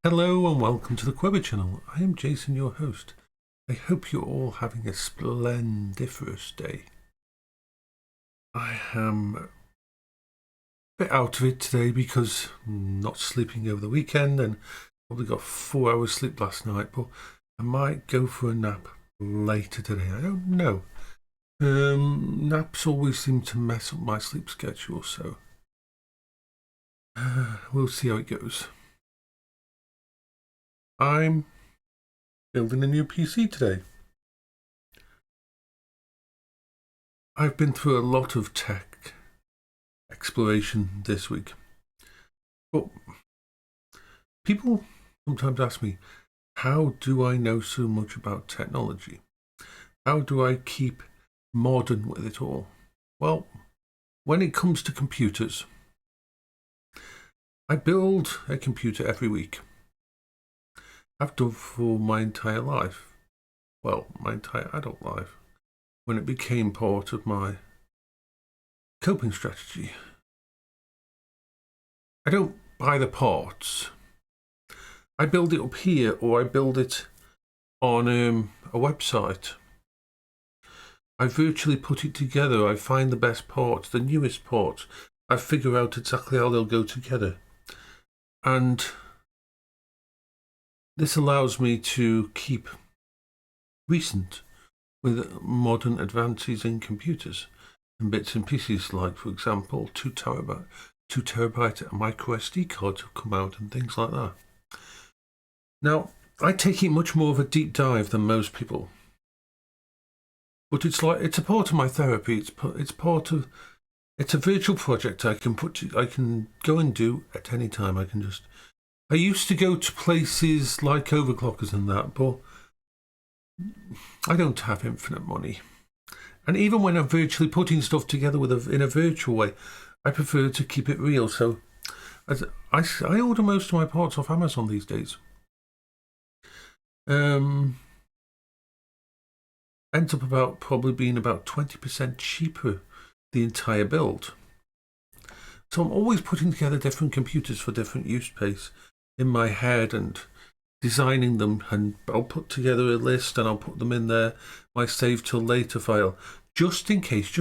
Hello and welcome to the Quibber channel. I am Jason, your host. I hope you're all having a splendiferous day. I am a bit out of it today because I'm not sleeping over the weekend and probably got 4 hours sleep last night, but I might go for a nap later today. I don't know. Naps always seem to mess up my sleep schedule, so we'll see how it goes. I'm building a new PC today. I've been through a lot of tech exploration this week, but people sometimes ask me, how do I know so much about technology? How do I keep modern with it all? Well, when it comes to computers, I build a computer every week. I've done for my entire life. Well, my entire adult life, when it became part of my coping strategy. I don't buy the parts. I build it up here, or I build it on a website. I virtually put it together. I find the best parts, the newest parts. I figure out exactly how they'll go together. And this allows me to keep recent with modern advances in computers and bits and pieces, like, for example, 2 terabyte micro SD cards have come out and things like that. Now, I take it much more of a deep dive than most people, but it's a part of my therapy. It's a virtual project I can go and do at any time. I used to go to places like overclockers and that, but I don't have infinite money. And even when I'm virtually putting stuff together in a virtual way, I prefer to keep it real. So I order most of my parts off Amazon these days. Ends up probably being about 20% cheaper, the entire build. So I'm always putting together different computers for different use case in my head and designing them, and I'll put together a list and I'll put them in there, my save till later file, just in case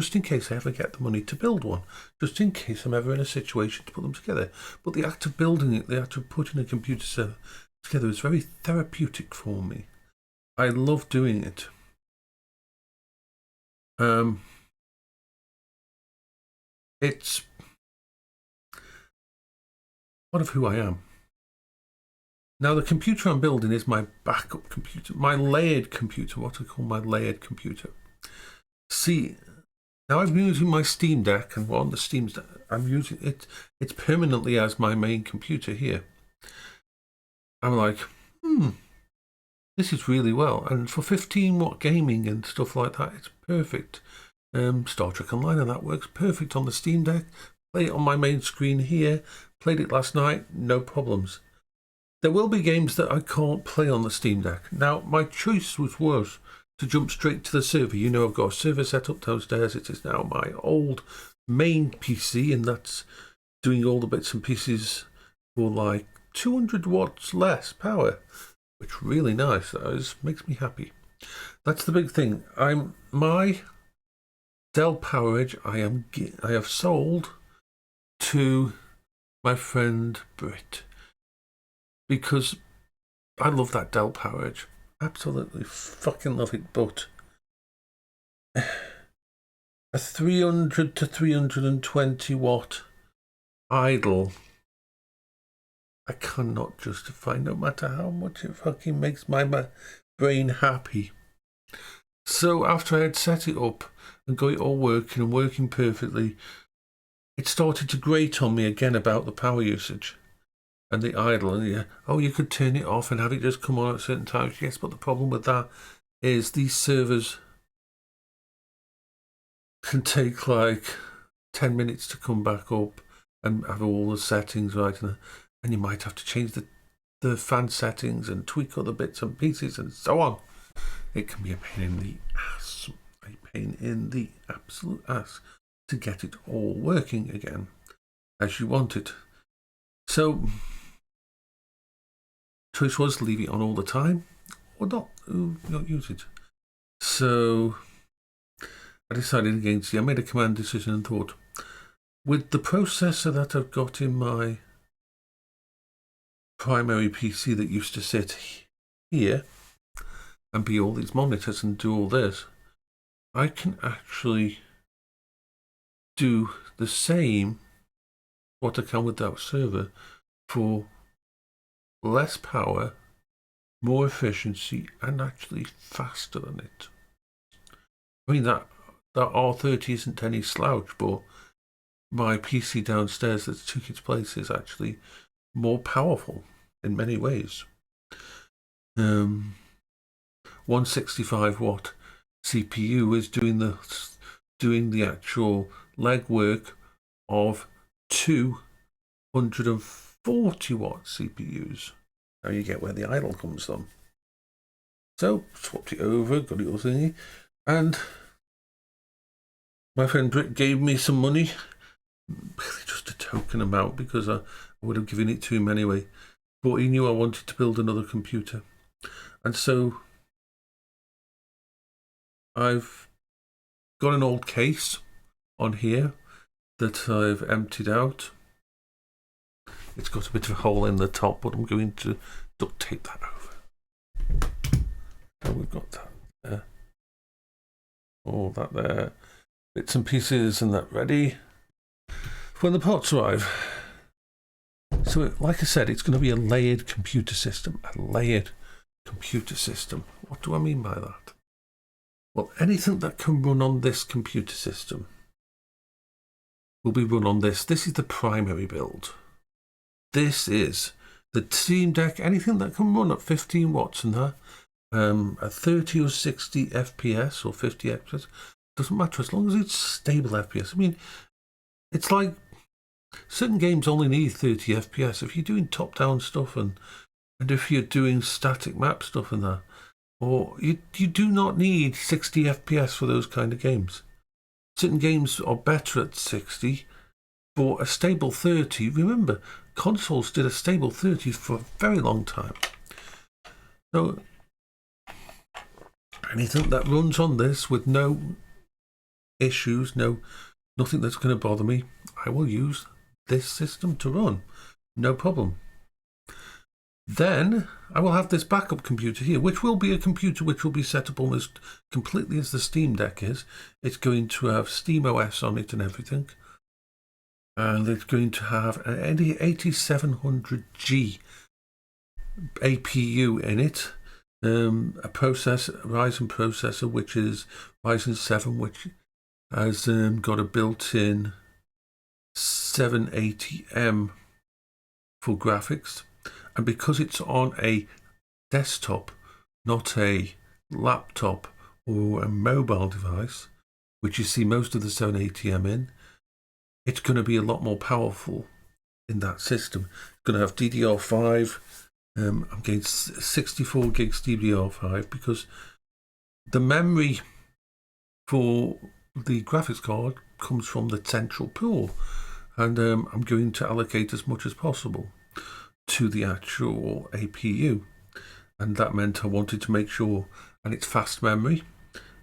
I ever get the money to build one, just in case I'm ever in a situation to put them together. But the act of building it, the act of putting a computer together is very therapeutic for me. I love doing it. It's part of who I am. Now, the computer I'm building is my backup computer, my layered computer, what I call my layered computer. See, now I've been using my Steam Deck, and on the Steam Deck, I'm using it, it's permanently as my main computer here. I'm like, this is really well. And for 15-watt gaming and stuff like that, it's perfect. Star Trek Online, and that works perfect on the Steam Deck. Play it on my main screen here. Played it last night, no problems. There will be games that I can't play on the Steam Deck. Now, my choice was to jump straight to the server. You know, I've got a server set up downstairs. It is now my old main PC, and that's doing all the bits and pieces for like 200 watts less power, which really nice. That is, makes me happy. That's the big thing. My Dell PowerEdge I have sold to my friend Britt, because I love that Dell PowerEdge. Absolutely fucking love it, but a 300 to 320 watt idle, I cannot justify, no matter how much it fucking makes my brain happy. So after I had set it up and got it all working and working perfectly, it started to grate on me again about the power usage and the idle, and you could turn it off and have it just come on at certain times. Yes, but the problem with that is these servers can take like 10 minutes to come back up and have all the settings right, and you might have to change the fan settings and tweak other bits and pieces and so on. It can be a pain in the ass, a pain in the absolute ass to get it all working again as you want it. So choice was leave it on all the time or not use it. So I decided against it. I made a command decision and thought, with the processor that I've got in my primary PC that used to sit here and be all these monitors and do all this, I can actually do the same what I can with that server for less power, more efficiency, and actually faster than it. I mean, that R30 isn't any slouch, but my PC downstairs that took its place is actually more powerful in many ways. 165 watt CPU is doing the actual legwork of 240 watt CPUs. Now you get where the idle comes from. So swapped it over, got it all thingy, and my friend Britt gave me some money, really just a token amount because I would have given it to him anyway, but he knew I wanted to build another computer. And so I've got an old case on here that I've emptied out. It's got a bit of a hole in the top, but I'm going to duct tape that over. So we've got that there. All that there. Bits and pieces and that ready when the parts arrive. So like I said, it's going to be a layered computer system. A layered computer system. What do I mean by that? Well, anything that can run on this computer system will be run on this. This is the primary build. This is the Steam Deck, anything that can run at 15 watts and that, at 30 or 60 FPS or 50 FPS, doesn't matter as long as it's stable FPS. I mean, it's like certain games only need 30 FPS. If you're doing top-down stuff and if you're doing static map stuff and that, or you do not need 60 FPS for those kind of games. Certain games are better at 60, but a stable 30, remember, consoles did a stable 30 for a very long time. So anything that runs on this with no issues, nothing that's going to bother me, I will use this system to run, no problem. Then I will have this backup computer here, which will be a computer which will be set up almost completely as the Steam Deck is. It's going to have Steam OS on it and everything. And it's going to have an 8700G APU in it. A Ryzen processor, which is Ryzen 7, which has got a built-in 780M for graphics. And because it's on a desktop, not a laptop or a mobile device, which you see most of the 780M in, it's going to be a lot more powerful in that system. It's going to have DDR5. I'm getting 64 gigs DDR5 because the memory for the graphics card comes from the central pool, and I'm going to allocate as much as possible to the actual APU, and that meant I wanted to make sure, and it's fast memory.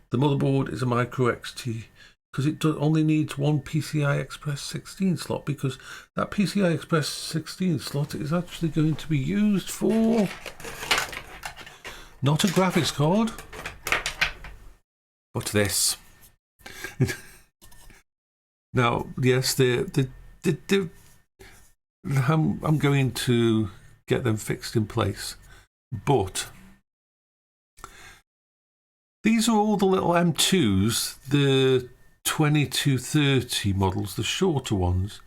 The motherboard is a micro XT because it only needs one PCI Express 16 slot, because that PCI Express 16 slot is actually going to be used for not a graphics card, but this. Now, yes, I'm going to get them fixed in place, but these are all the little M2s, the 2230 models, the shorter ones,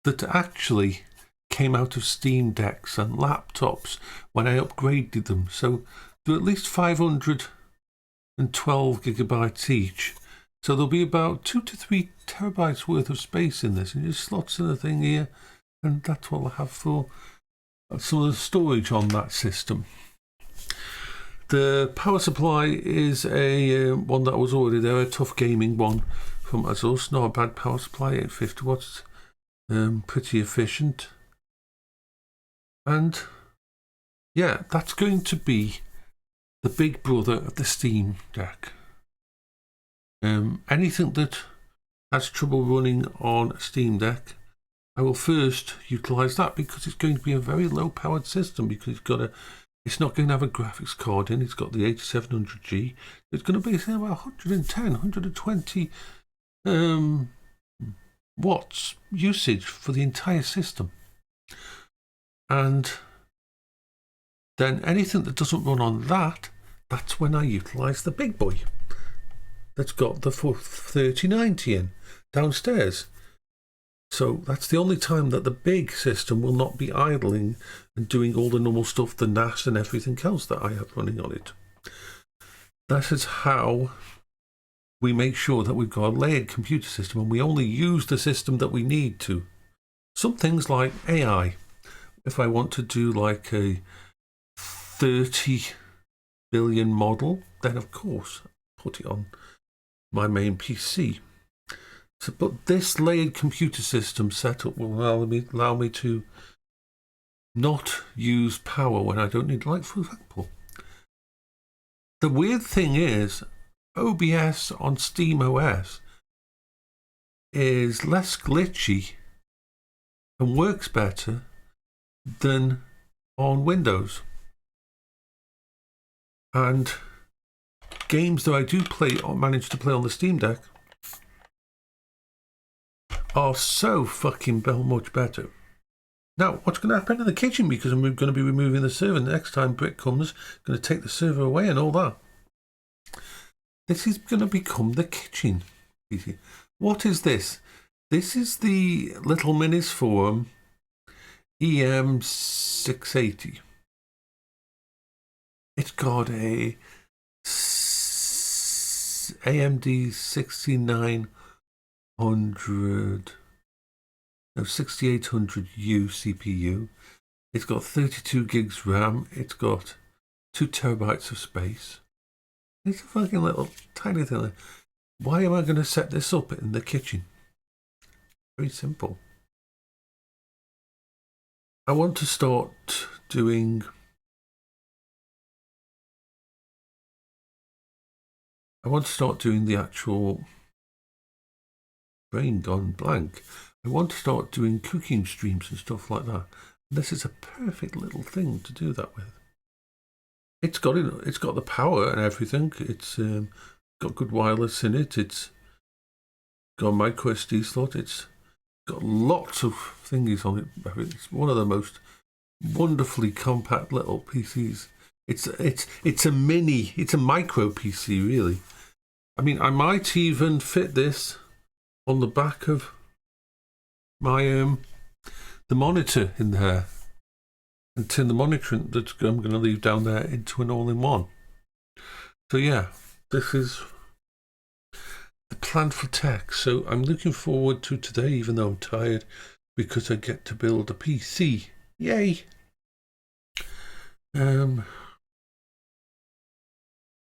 that actually came out of Steam Decks and laptops when I upgraded them. So they're at least 512 gigabytes each. So there'll be about 2 to 3 terabytes worth of space in this, and just slots in a thing here. And that's what I have for some of the storage on that system. The power supply is a one that was already there, a tough gaming one from Azeal. It's not a bad power supply, 850 watts, pretty efficient. And yeah, that's going to be the big brother of the Steam Deck. Anything that has trouble running on a Steam Deck, I will first utilise that, because it's going to be a very low powered system, because it's not going to have a graphics card in. It's got the 8700G. It's going to be say about 110, 120 watts usage for the entire system. And then anything that doesn't run on that, that's when I utilise the big boy that's got the 3090 in downstairs. So that's the only time that the big system will not be idling and doing all the normal stuff, the NAS and everything else that I have running on it. That is how we make sure that we've got a layered computer system, and we only use the system that we need to. Some things like AI. If I want to do like a 30 billion model, then of course put it on my main PC. So, but this layered computer system setup will allow me to not use power when I don't need, like for example. The weird thing is, OBS on SteamOS is less glitchy and works better than on Windows. And games that I do play or manage to play on the Steam Deck are so fucking much better. Now, what's going to happen in the kitchen? Because I'm going to be removing the server. Next time Brick comes, going to take the server away and all that. This is going to become the kitchen. What is this? This is the Little Minis Forum EM680. It's got a AMD 6800U CPU. It's got 32 gigs RAM. It's got 2 terabytes of space. It's a fucking little tiny thing. Why am I going to set this up in the kitchen? Very simple. I want to start doing the actual brain gone blank. I want to start doing cooking streams and stuff like that. This is a perfect little thing to do that with. It's got the power and everything. It's got good wireless in it. It's got a micro SD slot. It's got lots of thingies on it. It's one of the most wonderfully compact little PCs. It's a micro PC really. I mean, I might even fit this on the back of my the monitor in there, and turn the monitor that I'm going to leave down there into an all-in-one. So yeah, this is the plan for tech. So I'm looking forward to today, even though I'm tired, because I get to build a PC. Yay! But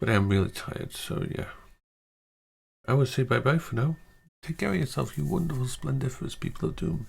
I'm really tired, so yeah. I would say bye-bye for now. Take care of yourself, you wonderful, splendiferous people of doom.